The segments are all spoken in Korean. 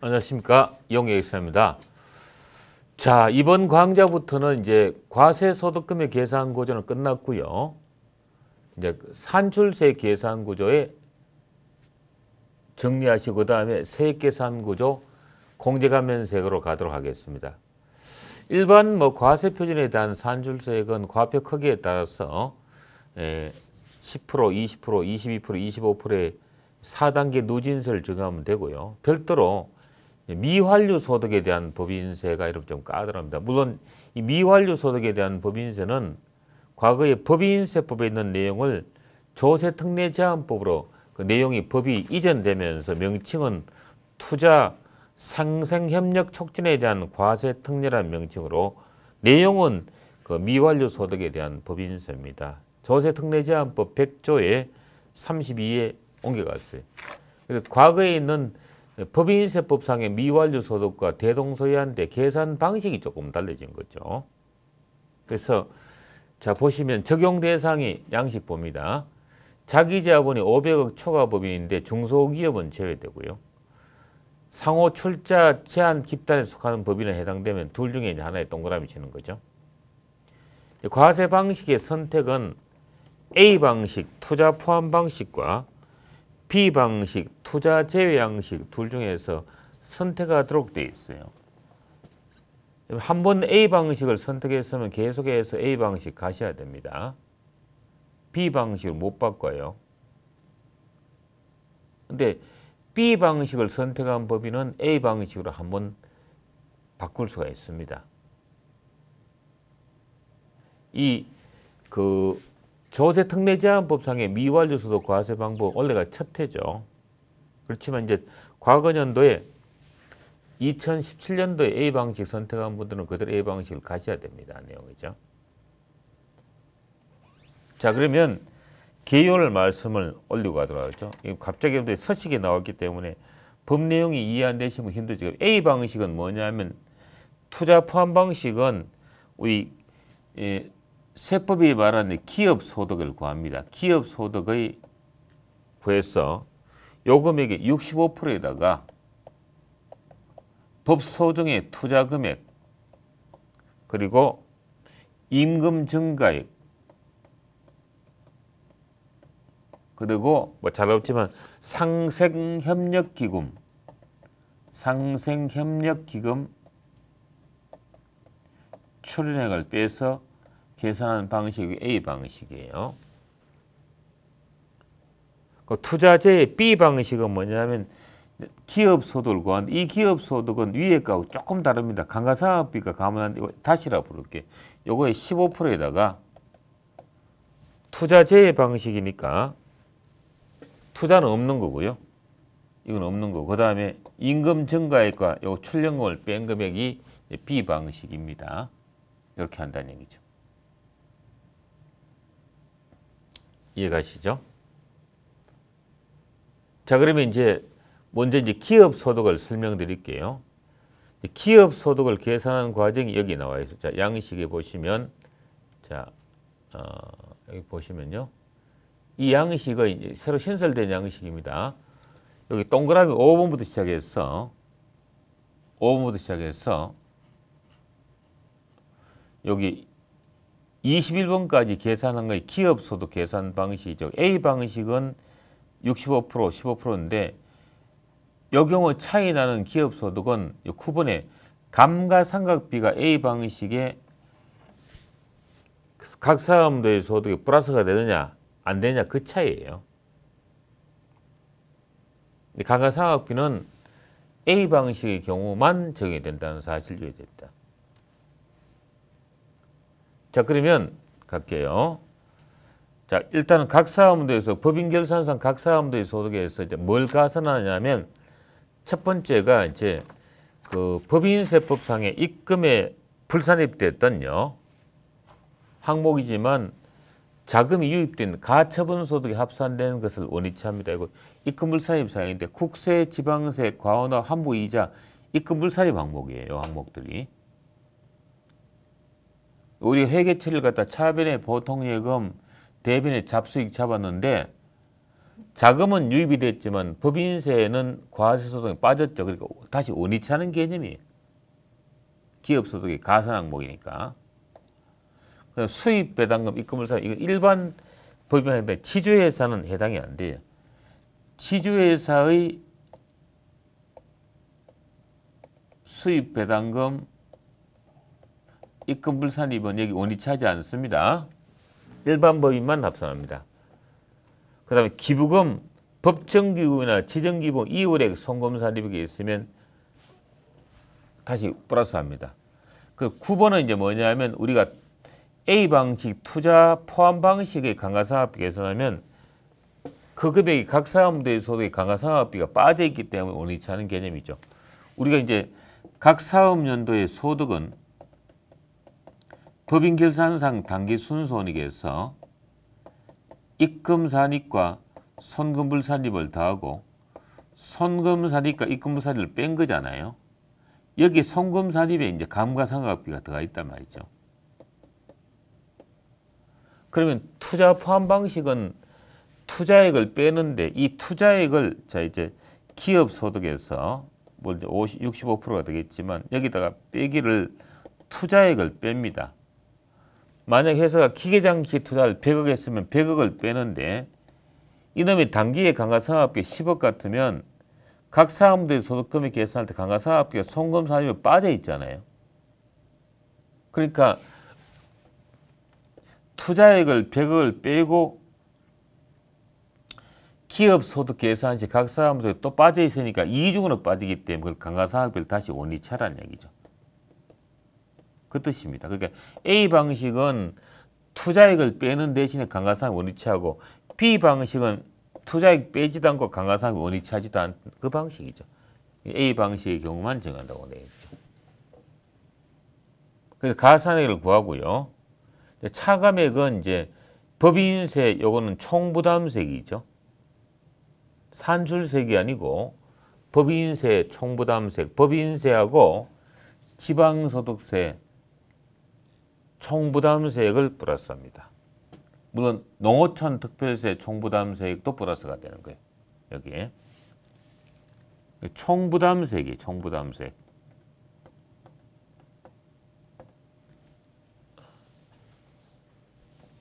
안녕하십니까, 이용혁 박사입니다. 자, 이번 강좌부터는 이제 과세소득금의 계산 구조는 끝났고요. 이제 산출세 계산 구조에 정리하시고 그다음에 세액 계산 구조, 공제감면세액으로 가도록 하겠습니다. 일반 과세 표준에 대한 산출세액은 과표 크기에 따라서 10%, 20%, 22%, 25%의 4단계 누진세를 적용하면 되고요. 별도로 미환류 소득에 대한 법인세가 이렇게 좀 까다롭습니다. 물론 이 미환류 소득에 대한 법인세는 과거에 법인세법에 있는 내용을 조세특례제한법으로 그 내용이 법이 이전되면서 명칭은 투자 상생협력 촉진에 대한 과세특례라는 명칭으로 내용은 그 미환류 소득에 대한 법인세입니다. 조세특례제한법 100조에 32에 옮겨갔어요. 그래서 과거에 있는 법인세법상의 미완료 소득과 대동소이한데 계산 방식이 조금 달라진 거죠. 그래서 자 보시면 적용 대상이 양식법입니다. 자기자본이 500억 초과 법인인데 중소기업은 제외되고요. 상호 출자 제한 집단에 속하는 법인에 해당되면 둘 중에 하나에 동그라미 치는 거죠. 과세 방식의 선택은 A 방식 투자 포함 방식과 B 방식, 투자 제외 양식 둘 중에서 선택하도록 되어 있어요. 한 번 A 방식을 선택했으면 계속해서 A 방식 가셔야 됩니다. B 방식을 못 바꿔요. 근데 B 방식을 선택한 법인은 A 방식으로 한번 바꿀 수가 있습니다. 조세특례제한법상의 미완료 소득 과세 방법 원래가 첫 해죠. 그렇지만 이제 과거 년도에 2017년도에 A 방식 선택한 분들은 그대로 A 방식을 가셔야 됩니다. 내용이죠. 자, 그러면 개요를 말씀을 올리고 가도록 하죠. 갑자기 서식이 나왔기 때문에 법 내용이 이해 안 되시면 힘들죠. A 방식은 뭐냐면 투자 포함 방식은 우리 세법이 말하는 기업 소득을 구합니다. 기업 소득의 구해서 요금액의 65%에다가 법소정의 투자 금액 그리고 임금 증가액 그리고 잘 없지만 상생협력기금 출연액을 빼서 계산하는 방식이 A 방식이에요. 투자제의 B 방식은 뭐냐면 기업 소득을 구하는데 이 기업 소득은 위에 거하고 조금 다릅니다. 감가상각비가 감안한데 다시라 부를게. 요거의 15%에다가 투자제의 방식이니까 투자는 없는 거고요. 이건 없는 거고. 그 다음에 임금 증가액과 요 출연금을 뺀 금액이 B 방식입니다. 이렇게 한다는 얘기죠. 이해가시죠? 자, 그러면 이제 먼저 기업 소득을 설명드릴게요. 기업 소득을 계산하는 과정이 여기 나와 있어요. 자, 양식에 보시면 여기 보시면요. 이 양식은 이제 새로 신설된 양식입니다. 여기 동그라미 5번부터 시작해서 여기 21번까지 계산한 것이 기업소득 계산 방식이죠. A 방식은 65%, 15%인데 이 경우 차이 나는 기업소득은 9번에 감가상각비가 A 방식에 각 사람들의 소득이 플러스가 되느냐 안 되느냐 그 차이예요. 감가상각비는 A 방식의 경우만 적용이 된다는 사실을 이해해야 됩니다. 자, 그러면 갈게요. 자, 일단은 각 사업무도에서 법인결산상 각 사업무도의 소득에서 이제 뭘 가산하냐면 첫 번째가 이제 그 법인세법상의 입금에 불산입됐던요 항목이지만 자금이 유입된 가처분 소득에 합산되는 것을 원위치합니다. 이거 입금 불산입 사항인데 국세, 지방세, 과원화, 환부 이자, 입금 불산입 항목이에요. 항목들이. 우리 회계 처리를 갖다 차변의 보통예금, 대변의 잡수익 잡았는데 자금은 유입이 됐지만 법인세는 과세소득이 빠졌죠. 그러니까 다시 원위치하는 개념이에요. 기업소득이 가산 항목이니까. 그다음 수입 배당금 입금물사 이거 일반 법인에 해당돼 지주회사는 해당이 안 돼요. 지주회사의 수입 배당금 입금불산입은 여기 원위치하지 않습니다. 일반 법인만 합산합니다. 그 다음에 기부금, 법정기부나 지정기부 이월액 송금사립이 있으면 다시 플러스합니다. 그 9번은 이제 뭐냐면 우리가 A 방식 투자 포함 방식의 강가상각비 계산하면 그 금액이 각 사업부의 소득의 강가상각비가 빠져 있기 때문에 원위치하는 개념이죠. 우리가 이제 각 사업연도의 소득은 법인 결산상 단기 순손익에서 입금산입과 손금불산입을 더하고 손금산입과 입금불산입을 뺀 거잖아요. 여기 손금산입에 이제 감가상각비가 들어가 있단 말이죠. 그러면 투자 포함 방식은 투자액을 빼는데 이 투자액을 자 이제 기업 소득에서 뭐 이제 65%가 되겠지만 여기다가 빼기를 투자액을 뺍니다. 만약 회사가 기계장치 투자를 100억 했으면 100억을 빼는데 이놈의 단기의 감가상각비 10억 같으면 각 사업부의 소득금액 계산할 때 감가상각비가 송금산입에 빠져 있잖아요. 그러니까 투자액을 100억을 빼고 기업 소득 계산 시 각 사업부에 또 빠져 있으니까 이중으로 빠지기 때문에 감가상각비를 다시 원위치하라는 얘기죠. 그 뜻입니다. 그러니까 A 방식은 투자액을 빼는 대신에 감가상각 원위치하고 B 방식은 투자액 빼지도 않고 감가상각 원위치하지도 않은 그 방식이죠. A 방식의 경우만 정한다고 되어 있죠. 그래서 가산액을 구하고요. 차감액은 이제 법인세 요거는 총부담세이죠. 산출세이 아니고 법인세 총부담세, 법인세하고 지방소득세 총부담세액을 플러스합니다. 물론 농어촌 특별세 총부담세액도 플러스가 되는 거예요. 여기에 총부담세액이 총부담세액.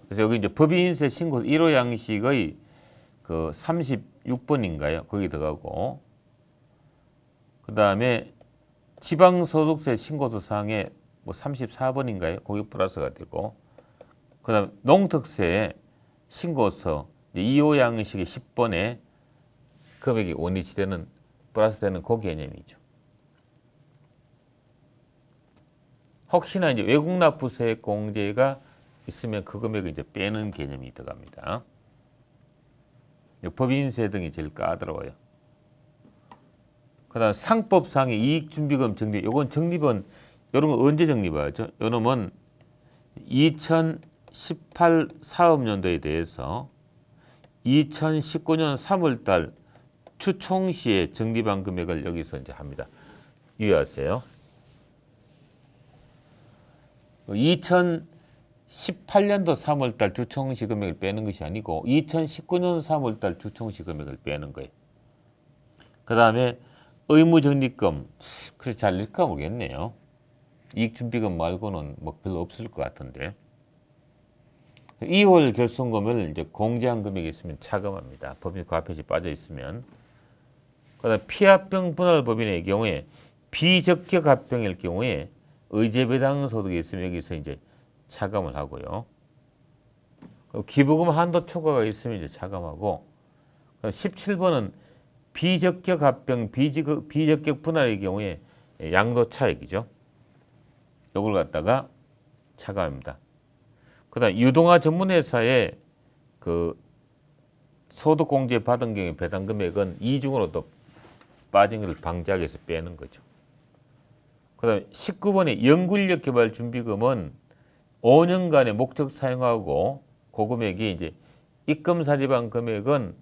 그래서 여기 이제 법인세 신고 1호 양식의 그 36번인가요? 거기 들어가고 그 다음에 지방소득세 신고서 사항에 뭐 34번인가요? 거기 플러스가 되고 그 다음에 농특세 신고서 2호 양식의 10번에 금액이 원위치되는 플러스 되는 그 개념이죠. 혹시나 이제 외국 납부세액 공제가 있으면 그 금액을 이제 빼는 개념이 들어갑니다. 법인세 등이 제일 까다로워요. 그 다음 상법상의 이익준비금 적립. 요건 적립은 요런 거 언제 적립하죠? 요놈은 2018 사업연도에 대해서 2019년 3월달 추총시에 적립한 금액을 여기서 이제 합니다. 유의하세요. 2018년도 3월달 주총시 금액을 빼는 것이 아니고 2019년 3월달 주총시 금액을 빼는 거예요. 그 다음에 의무적립금, 그래서 잘 읽을까 모르겠네요. 이익준비금 말고는 뭐 별로 없을 것 같은데 2월 결손금을 이제 공제한 금액이 있으면 차감합니다. 법인 과표시 빠져 있으면. 그 다음에 피합병 분할법인의 경우에 비적격 합병일 경우에 의제배당 소득이 있으면 여기서 이제 차감을 하고요. 기부금 한도 초과가 있으면 이제 차감하고 17번은 비적격 합병, 비적격 분할의 경우에 양도 차익이죠. 이걸 갖다가 차감합니다. 그 다음 유동화 전문회사에 그 소득공제 받은 경우에 배당 금액은 이중으로 또 빠진 것을 방지하기 위해서 빼는 거죠. 그 다음에 19번의 연구인력 개발 준비금은 5년간의 목적 사용하고 그 금액이 이제 입금 사립한 금액은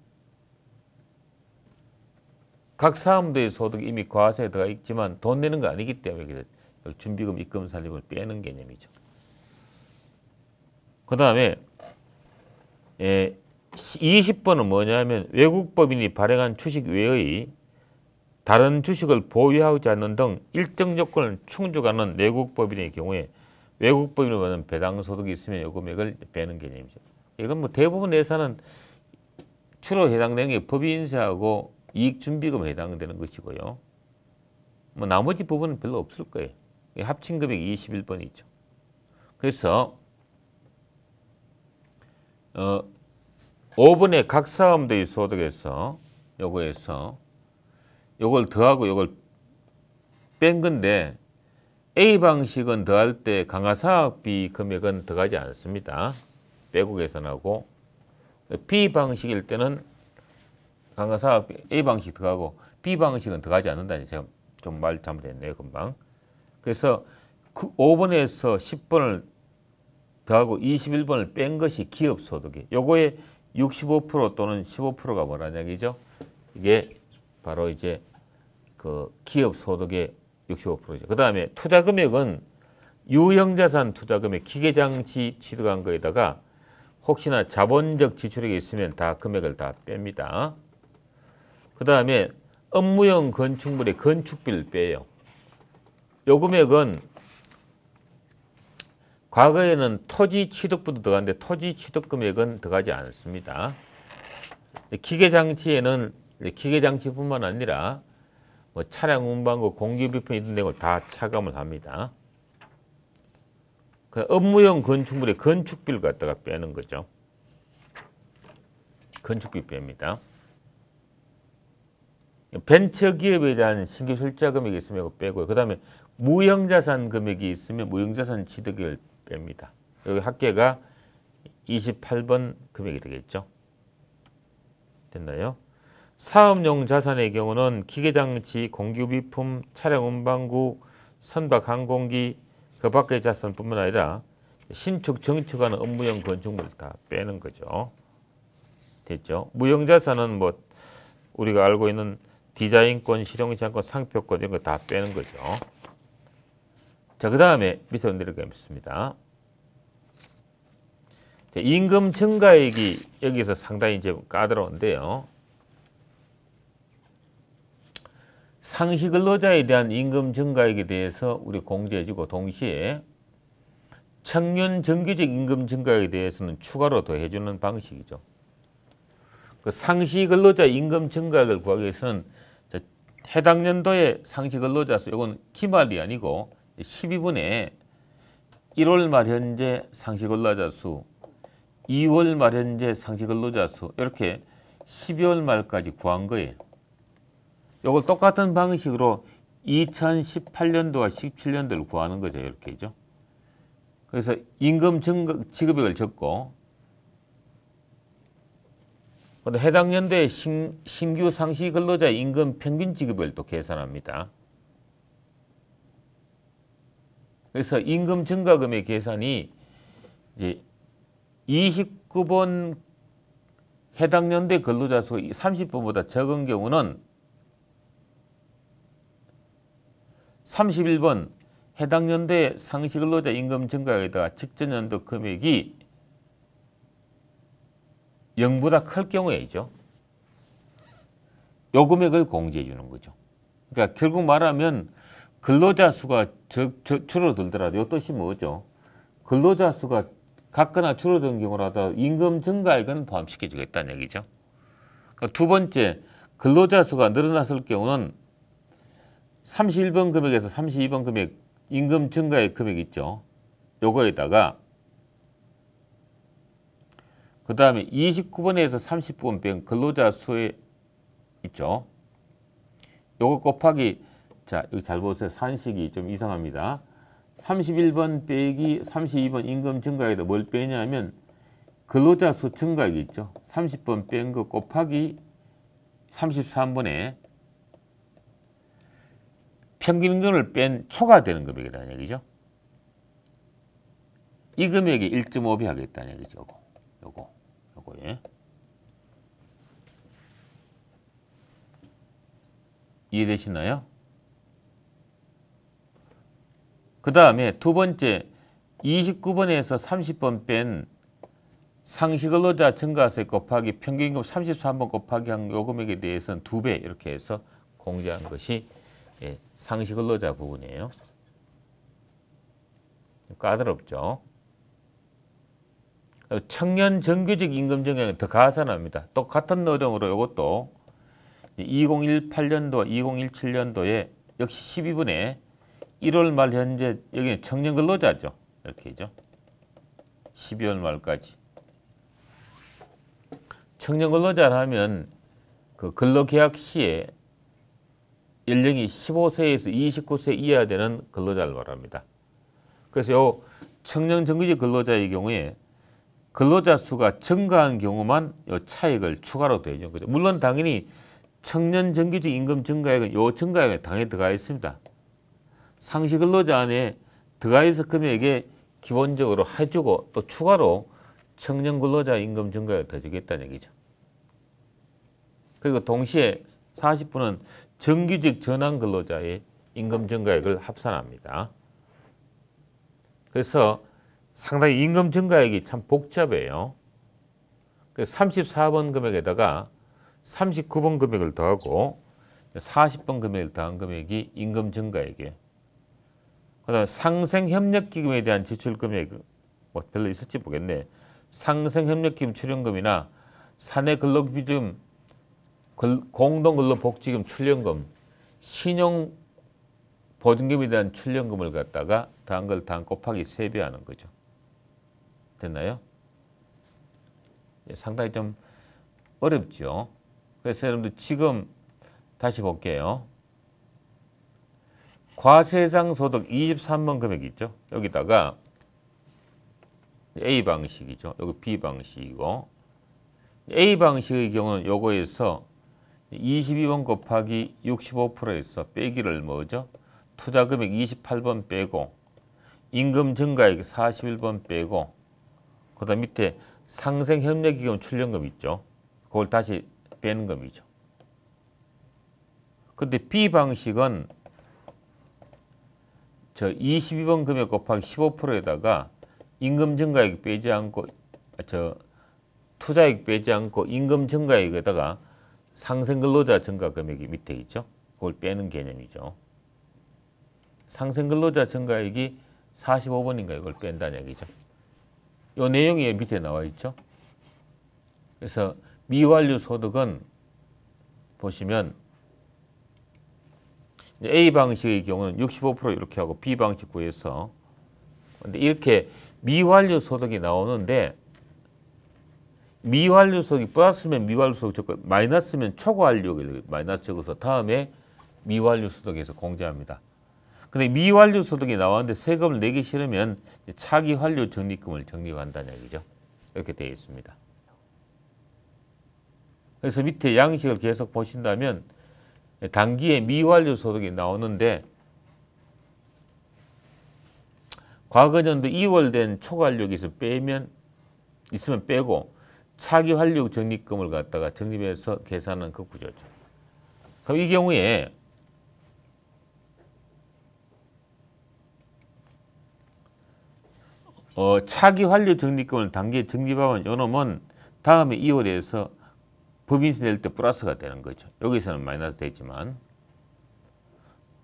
각 사업부의 소득이 이미 과세에 들어가 있지만 돈 내는 거 아니기 때문에 준비금 입금 사립을 빼는 개념이죠. 그 다음에 20번은 뭐냐면 외국법인이 발행한 주식 외의 다른 주식을 보유하지 않는 등 일정 요건을 충족하는 내국법인의 경우에 외국법인으로 받는 배당소득이 있으면 이 금액을 빼는 개념이죠. 이건 뭐 대부분 예산은 주로 해당되는 게 법인세하고 이익준비금에 해당되는 것이고요. 뭐 나머지 부분은 별로 없을 거예요. 합친 금액이 21번이죠. 그래서 5번의 각 사업자의 소득에서 요거에서 요걸 더하고 요걸 뺀 건데 A 방식은 더할 때 강화사업비 금액은 더하지 않습니다. 빼고 계산하고 B 방식일 때는 강화사업비 A 방식 더하고 B 방식은 더하지 않는다니 제가 좀 말 잘못했네요 금방. 그래서 5번에서 10번을 더하고 21번을 뺀 것이 기업소득이에요. 요거에 65% 또는 15%가 뭐라는 얘기죠? 이게 바로 이제 그 기업소득의 65%죠. 그 다음에 투자금액은 유형자산 투자금액 기계장치 취득한 거에다가 혹시나 자본적 지출액이 있으면 다 금액을 다 뺍니다. 그 다음에 업무용 건축물의 건축비를 빼요. 요 금액은 과거에는 토지 취득부도 들어갔는데 토지 취득 금액은 들어가지 않습니다. 기계장치에는 기계장치뿐만 아니라 뭐 차량 운반고 공기비품 이런 내용을 다 차감을 합니다. 그 업무용 건축물의 건축비를 갖다가 빼는 거죠. 건축비 뺍니다. 벤처기업에 대한 신규 출자 금액이 있으면 이거 빼고요. 그 다음에 무형자산 금액이 있으면 무형자산 취득을 뺍니다. 여기 합계가 28번 금액이 되겠죠. 됐나요? 사업용 자산의 경우는 기계장치, 공기비품, 차량 운반구, 선박 항공기 그 밖의 자산뿐만 아니라 신축, 정축하는 업무용 건축물을 다 빼는 거죠. 됐죠? 무형자산은 뭐 우리가 알고 있는 디자인권, 실용시장권, 상표권 이런 거 다 빼는 거죠. 자, 그 다음에 밑으로 내려가겠습니다. 임금 증가액이 여기서 상당히 이제 까다로운데요. 상시 근로자에 대한 임금 증가액에 대해서 우리 공제해주고 동시에 청년 정규직 임금 증가액에 대해서는 추가로 더 해주는 방식이죠. 그 상시 근로자 임금 증가액을 구하기 위해서는 해당 연도의 상시 근로자 수, 이건 기말이 아니고 12분의 1월 말 현재 상시 근로자 수, 2월 말 현재 상시 근로자 수 이렇게 12월 말까지 구한 거예요. 이걸 똑같은 방식으로 2018년도와 17년도를 구하는 거죠. 이렇게죠. 그래서 임금 지급액을 적고 해당 연도의 신규 상시 근로자 임금 평균 지급을 또 계산합니다. 그래서 임금 증가금의 계산이 이제 29번 해당 연도의 근로자 수가 30번보다 적은 경우는 31번 해당 연도의 상시 근로자 임금 증가에다가 직전 연도 금액이 0보다 클 경우에죠. 요 금액을 공제해 주는 거죠. 그러니까 결국 말하면 근로자 수가 줄어들더라도 이 뜻이 뭐죠? 근로자 수가 같거나 줄어든 경우라도 임금 증가액은 포함시켜 주겠다는 얘기죠. 그러니까 두 번째, 근로자 수가 늘어났을 경우는 31번 금액에서 32번 금액 임금 증가액 금액 있죠. 요거에다가 그 다음에 29번에서 30번 뺀 근로자 수에 있죠. 요거 곱하기, 자, 여기 잘 보세요. 산식이 좀 이상합니다. 31번 빼기 32번 임금 증가액에다 뭘 빼냐면 근로자 수 증가액이 있죠. 30번 뺀 거 곱하기 33번에 평균임금을 뺀 초과되는 금액이라는 얘기죠. 이 금액이 1.5배 하겠다는 얘기죠. 요거에. 이해되시나요? 그 다음에 두 번째 29번에서 30번 뺀 상시근로자 증가세 곱하기 평균임금 33번 곱하기 한 요금액에 대해서는 2배 이렇게 해서 공제한 것이 상시근로자 부분이에요. 까다롭죠. 청년 정규직 임금 증가는 더 가산합니다. 똑같은 노동으로 이것도 2018년도, 2017년도에 역시 12분에 1월 말 현재 여기는 청년 근로자죠. 이렇게죠. 12월 말까지. 청년 근로자를 하면 그 근로계약 시에 연령이 15세에서 29세 이하 되는 근로자를 말합니다. 그래서 요 청년 정규직 근로자의 경우에 근로자 수가 증가한 경우만 요 차익을 추가로 되죠. 물론 당연히 청년 정규직 임금 증가액은 요 증가액에 당연히 들어가 있습니다. 상시 근로자 안에 들어가 있을 금액에 기본적으로 해주고 또 추가로 청년 근로자 임금 증가액을 더 주겠다는 얘기죠. 그리고 동시에 40분은 정규직 전환 근로자의 임금 증가액을 합산합니다. 그래서 상당히 임금 증가액이 참 복잡해요. 그래서 34번 금액에다가 39번 금액을 더하고 40번 금액을 더한 금액이 임금 증가액이에요. 그 다음에 상생협력기금에 대한 지출금액 뭐 별로 있을지 모르겠네. 상생협력기금 출연금이나 사내근로기금, 공동근로복지금 출연금, 신용보증금에 대한 출연금을 갖다가 더한 걸 다 곱하기 3배 하는 거죠. 됐나요? 상당히 좀 어렵죠. 그래서 여러분들 지금 다시 볼게요. 과세상 소득 23번 금액 있죠. 여기다가 A 방식이죠. 여기 B 방식이고 A 방식의 경우는 요거에서 22번 곱하기 65%에서 빼기를 뭐죠? 투자금액 28번 빼고 임금 증가액 41번 빼고 그 다음 밑에 상생협력기금 출연금 있죠. 그걸 다시 빼는 금이죠. 근데 B 방식은 저 22번 금액 곱하기 15%에다가 임금 증가액 빼지 않고 투자액 빼지 않고 임금 증가액에다가 상생근로자 증가 금액이 밑에 있죠. 그걸 빼는 개념이죠. 상생근로자 증가액이 45번인가 이걸 뺀다는 얘기죠. 이 내용이 밑에 나와 있죠. 그래서 미완료 소득은 보시면 A 방식의 경우는 65% 이렇게 하고 B 방식 구해서 근데 이렇게 미완료 소득이 나오는데 미완료 소득이 플러스면 미완료 소득 적고 마이너스면 초과완료를 마이너스 적어서 다음에 미완료 소득에서 공제합니다. 근데 미완료 소득이 나왔는데 세금을 내기 싫으면 차기 완료 적립금을 적립한다는 얘기죠. 이렇게 되어 있습니다. 그래서 밑에 양식을 계속 보신다면 단기에 미완료 소득이 나오는데 과거년도 2월 된 초과완료에서 있으면 빼고 차기 완료 적립금을 갖다가 적립해서 계산하는 그 구조죠. 그럼 이 경우에 차기 완료 적립금을 단기에 적립하면 요놈은 다음에 2월에서 법인세 낼 때 플러스가 되는 거죠. 여기서는 마이너스 되지만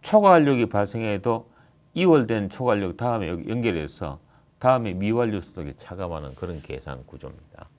초과 완료가 발생해도 2월 된 초과 완료 다음에 여기 연결해서 다음에 미완료 소득에 차감하는 그런 계산 구조입니다.